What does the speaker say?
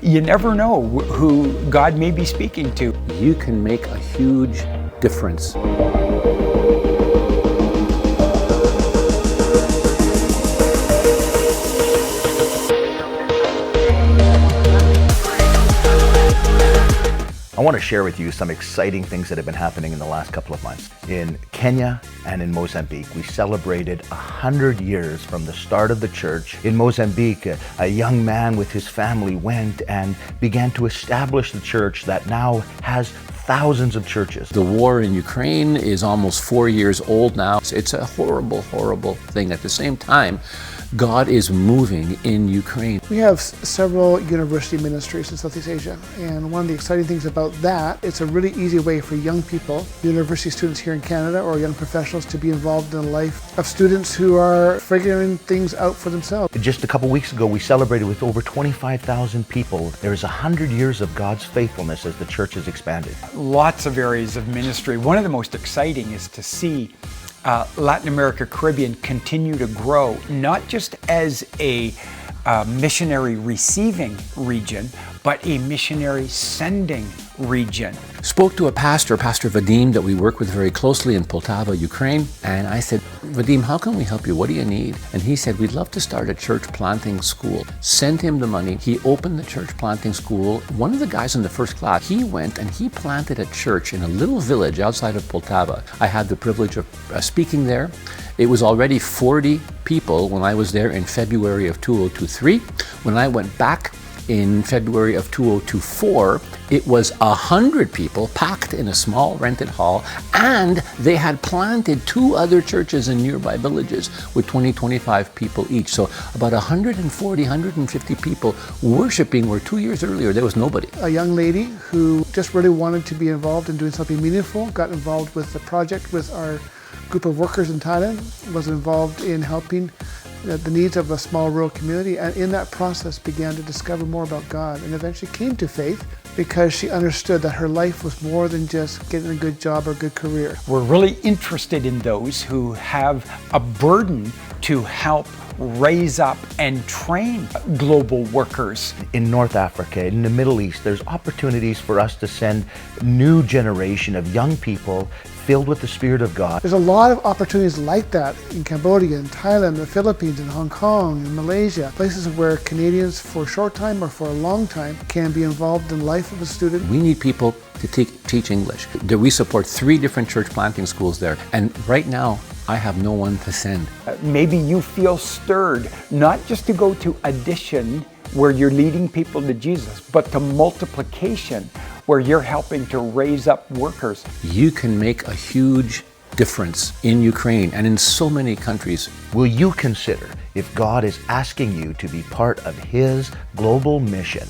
You never know who God may be speaking to. You can make a huge difference. I want to share with you some exciting things that have been happening in the last couple of months. In Kenya and in Mozambique, we celebrated 100 years from the start of the church. In Mozambique, a young man with his family went and began to establish the church that now has thousands of churches. The war in Ukraine is almost 4 years old now. It's a horrible, horrible thing. At the same time, God is moving in Ukraine. We have several university ministries in Southeast Asia, and one of the exciting things about that, it's a really easy way for young people, university students here in Canada or young professionals, to be involved in the life of students who are figuring things out for themselves. Just a couple weeks ago, we celebrated with over 25,000 people. There's 100 years of God's faithfulness as the church has expanded. Lots of areas of ministry. One of the most exciting is to see Latin America, Caribbean continue to grow, not just as a missionary receiving region, but a missionary sending region. Spoke to a pastor, Pastor Vadim, that we work with very closely in Poltava, Ukraine, and I said, Vadim, how can we help you? What do you need? And he said, we'd love to start a church planting school. Sent him the money. He opened the church planting school. One of the guys in the first class, he went and he planted a church in a little village outside of Poltava. I had the privilege of speaking there. It was already 40 people when I was there in February of 2023. When I went back in February of 2024, it was 100 people packed in a small rented hall, and they had planted 2 other churches in nearby villages with 20-25 people each. So about 140, 150 people worshiping, where 2 years earlier there was nobody. A young lady who just really wanted to be involved in doing something meaningful, got involved with the project with our group of workers in Thailand, was involved in helping the needs of a small rural community, and in that process began to discover more about God, and eventually came to faith because she understood that her life was more than just getting a good job or a good career. We're really interested in those who have a burden to help raise up and train global workers. In North Africa, in the Middle East, there's opportunities for us to send new generation of young people filled with the Spirit of God. There's a lot of opportunities like that in Cambodia, in Thailand, the Philippines, in Hong Kong, in Malaysia, places where Canadians for a short time or for a long time can be involved in the life of a student. We need people to teach English. We support 3 different church planting schools there, and right now I have no one to send. Maybe you feel stirred, not just to go to addition, where you're leading people to Jesus, but to multiplication, where you're helping to raise up workers. You can make a huge difference in Ukraine and in so many countries. Will you consider if God is asking you to be part of His global mission?